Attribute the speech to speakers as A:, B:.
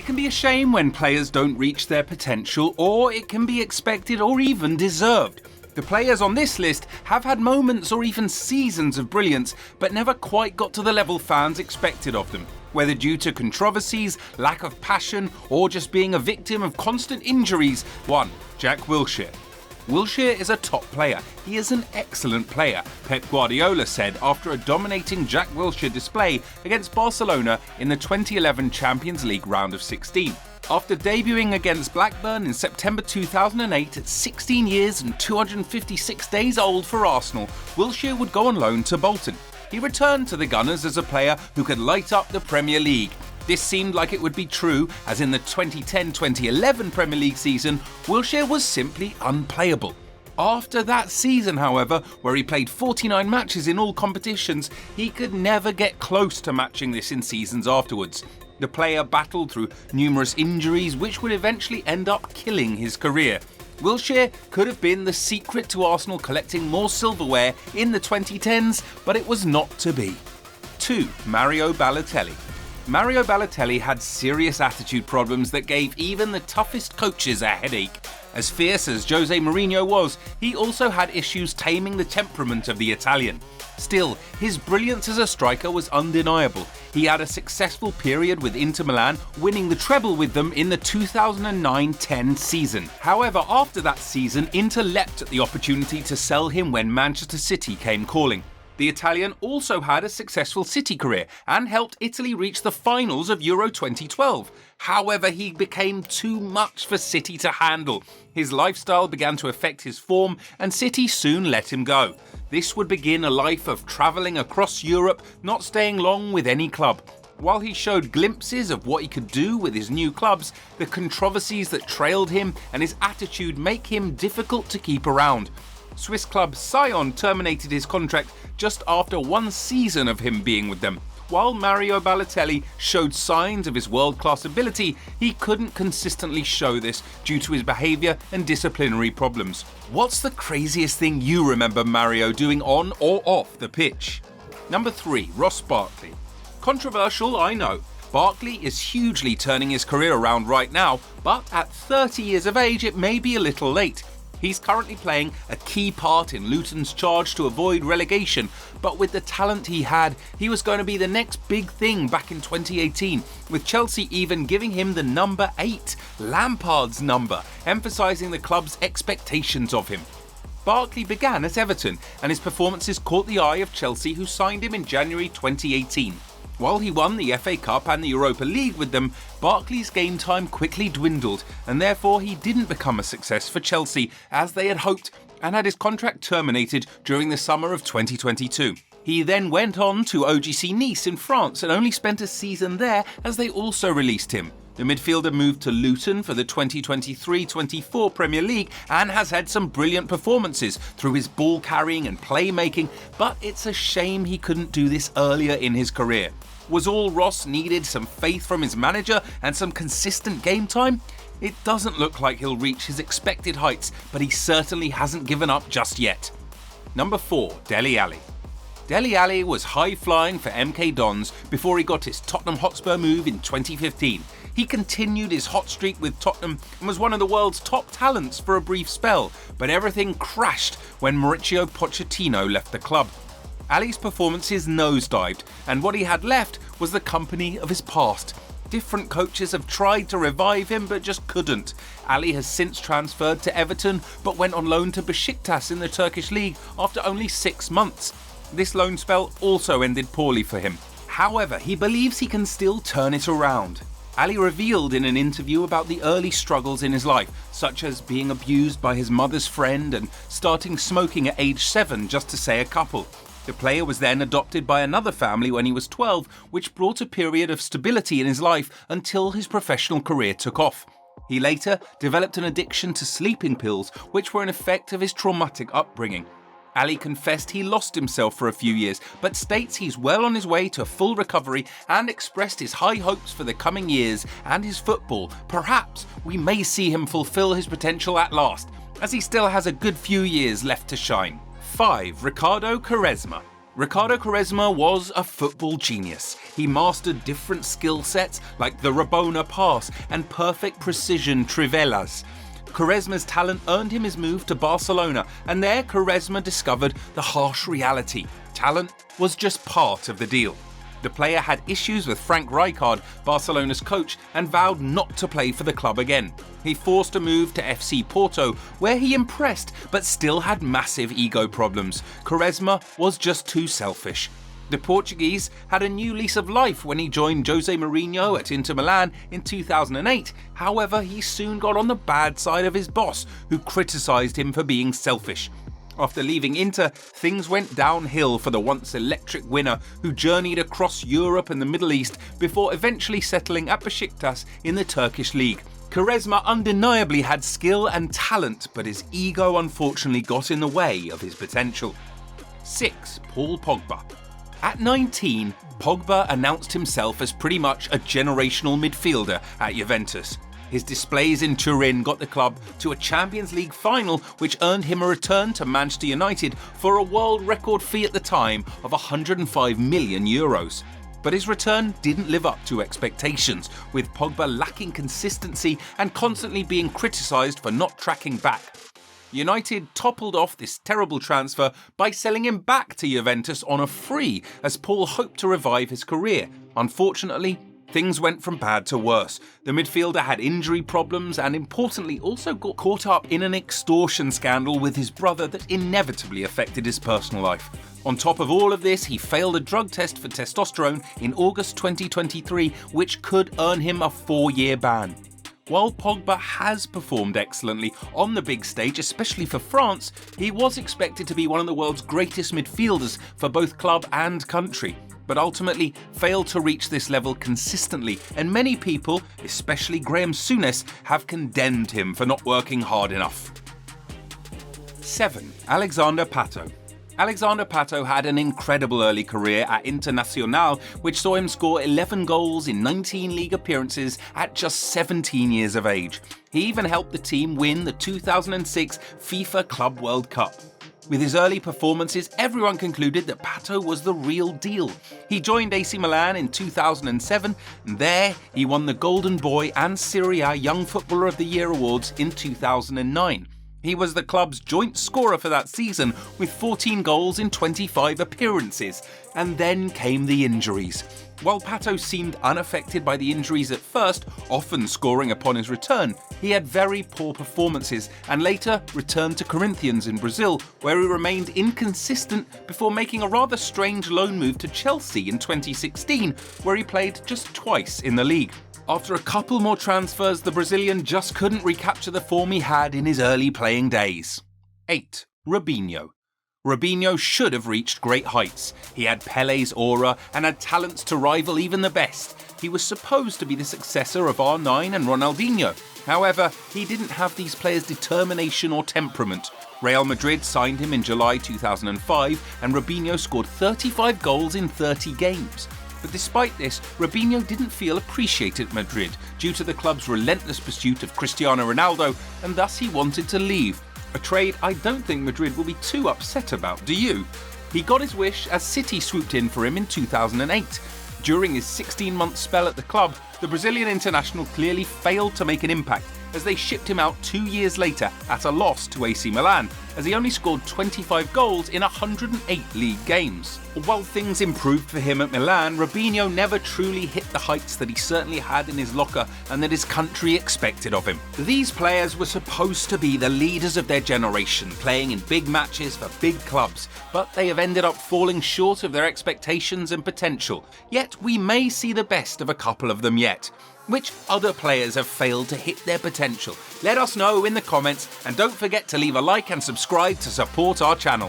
A: It can be a shame when players don't reach their potential, or it can be expected or even deserved. The players on this list have had moments or even seasons of brilliance, but never quite got to the level fans expected of them. Whether due to controversies, lack of passion, or just being a victim of constant injuries. 1. Jack Wilshere. Wilshere is a top player. He is an excellent player, Pep Guardiola said after a dominating Jack Wilshere display against Barcelona in the 2011 Champions League round of 16. After debuting against Blackburn in September 2008 at 16 years and 256 days old for Arsenal, Wilshere would go on loan to Bolton. He returned to the Gunners as a player who could light up the Premier League. This seemed like it would be true, as in the 2010-2011 Premier League season, Wilshere was simply unplayable. After that season, however, where he played 49 matches in all competitions, he could never get close to matching this in seasons afterwards. The player battled through numerous injuries which would eventually end up killing his career. Wilshere could have been the secret to Arsenal collecting more silverware in the 2010s, but it was not to be. 2. Mario Balotelli. Mario Balotelli had serious attitude problems that gave even the toughest coaches a headache. As fierce as Jose Mourinho was, he also had issues taming the temperament of the Italian. Still, his brilliance as a striker was undeniable. He had a successful period with Inter Milan, winning the treble with them in the 2009-10 season. However, after that season, Inter leapt at the opportunity to sell him when Manchester City came calling. The Italian also had a successful City career and helped Italy reach the finals of Euro 2012. However, he became too much for City to handle. His lifestyle began to affect his form, and City soon let him go. This would begin a life of travelling across Europe, not staying long with any club. While he showed glimpses of what he could do with his new clubs, the controversies that trailed him and his attitude make him difficult to keep around. Swiss club Sion terminated his contract just after one season of him being with them. While Mario Balotelli showed signs of his world-class ability, he couldn't consistently show this due to his behaviour and disciplinary problems. What's the craziest thing you remember Mario doing on or off the pitch? Number 3. Ross Barkley. Controversial, I know. Barkley is hugely turning his career around right now, but at 30 years of age it may be a little late. He's currently playing a key part in Luton's charge to avoid relegation, but with the talent he had, he was going to be the next big thing back in 2018, with Chelsea even giving him the number 8, Lampard's number, emphasising the club's expectations of him. Barkley began at Everton, and his performances caught the eye of Chelsea, who signed him in January 2018. While he won the FA Cup and the Europa League with them, Barkley's game time quickly dwindled, and therefore he didn't become a success for Chelsea as they had hoped, and had his contract terminated during the summer of 2022. He then went on to OGC Nice in France and only spent a season there as they also released him. The midfielder moved to Luton for the 2023-24 Premier League and has had some brilliant performances through his ball carrying and playmaking, but it's a shame he couldn't do this earlier in his career. Was all Ross needed some faith from his manager and some consistent game time? It doesn't look like he'll reach his expected heights, but he certainly hasn't given up just yet. Number 4. Dele Alli. Dele Alli was high-flying for MK Dons before he got his Tottenham Hotspur move in 2015. He continued his hot streak with Tottenham and was one of the world's top talents for a brief spell, but everything crashed when Mauricio Pochettino left the club. Alli's performances nosedived, and what he had left was the company of his past. Different coaches have tried to revive him but just couldn't. Alli has since transferred to Everton but went on loan to Besiktas in the Turkish league after only 6 months. This loan spell also ended poorly for him. However, he believes he can still turn it around. Alli revealed in an interview about the early struggles in his life, such as being abused by his mother's friend and starting smoking at age 7, just to say a couple. The player was then adopted by another family when he was 12, which brought a period of stability in his life until his professional career took off. He later developed an addiction to sleeping pills, which were an effect of his traumatic upbringing. Alli confessed he lost himself for a few years, but states he's well on his way to full recovery and expressed his high hopes for the coming years and his football. Perhaps we may see him fulfill his potential at last, as he still has a good few years left to shine. 5. Ricardo Quaresma. Ricardo Quaresma was a football genius. He mastered different skill sets like the Rabona pass and perfect precision trivelas. Quaresma's talent earned him his move to Barcelona, and there Quaresma discovered the harsh reality. Talent was just part of the deal. The player had issues with Frank Rijkaard, Barcelona's coach, and vowed not to play for the club again. He forced a move to FC Porto, where he impressed but still had massive ego problems. Quaresma was just too selfish. The Portuguese had a new lease of life when he joined Jose Mourinho at Inter Milan in 2008. However, he soon got on the bad side of his boss, who criticised him for being selfish. After leaving Inter, things went downhill for the once electric winner, who journeyed across Europe and the Middle East before eventually settling at Besiktas in the Turkish league. Quaresma undeniably had skill and talent, but his ego unfortunately got in the way of his potential. 6. Paul Pogba. At 19, Pogba announced himself as pretty much a generational midfielder at Juventus. His displays in Turin got the club to a Champions League final, which earned him a return to Manchester United for a world record fee at the time of €105 million. But his return didn't live up to expectations, with Pogba lacking consistency and constantly being criticised for not tracking back. United toppled off this terrible transfer by selling him back to Juventus on a free, as Paul hoped to revive his career. Unfortunately, things went from bad to worse. The midfielder had injury problems and importantly also got caught up in an extortion scandal with his brother that inevitably affected his personal life. On top of all of this, he failed a drug test for testosterone in August 2023, which could earn him a 4-year ban. While Pogba has performed excellently on the big stage, especially for France, he was expected to be one of the world's greatest midfielders for both club and country, but ultimately failed to reach this level consistently, and many people, especially Graham Souness, have condemned him for not working hard enough. 7. Alexander Pato. Alexander Pato had an incredible early career at Internacional, which saw him score 11 goals in 19 league appearances at just 17 years of age. He even helped the team win the 2006 FIFA Club World Cup. With his early performances, everyone concluded that Pato was the real deal. He joined AC Milan in 2007, and there he won the Golden Boy and Serie A Young Footballer of the Year awards in 2009. He was the club's joint scorer for that season, with 14 goals in 25 appearances. And then came the injuries. While Pato seemed unaffected by the injuries at first, often scoring upon his return, he had very poor performances and later returned to Corinthians in Brazil, where he remained inconsistent before making a rather strange loan move to Chelsea in 2016, where he played just twice in the league. After a couple more transfers, the Brazilian just couldn't recapture the form he had in his early playing days. 8. Robinho. Robinho should have reached great heights. He had Pele's aura and had talents to rival even the best. He was supposed to be the successor of R9 and Ronaldinho. However, he didn't have these players' determination or temperament. Real Madrid signed him in July 2005 and Robinho scored 35 goals in 30 games. But despite this, Robinho didn't feel appreciated at Madrid due to the club's relentless pursuit of Cristiano Ronaldo, and thus he wanted to leave. A trade I don't think Madrid will be too upset about, do you? He got his wish as City swooped in for him in 2008. During his 16-month spell at the club, the Brazilian international clearly failed to make an impact, as they shipped him out 2 years later at a loss to AC Milan, as he only scored 25 goals in 108 league games. While things improved for him at Milan, Robinho never truly hit the heights that he certainly had in his locker and that his country expected of him. These players were supposed to be the leaders of their generation, playing in big matches for big clubs, but they have ended up falling short of their expectations and potential. Yet we may see the best of a couple of them yet. Which other players have failed to hit their potential? Let us know in the comments, and don't forget to leave a like and subscribe to support our channel.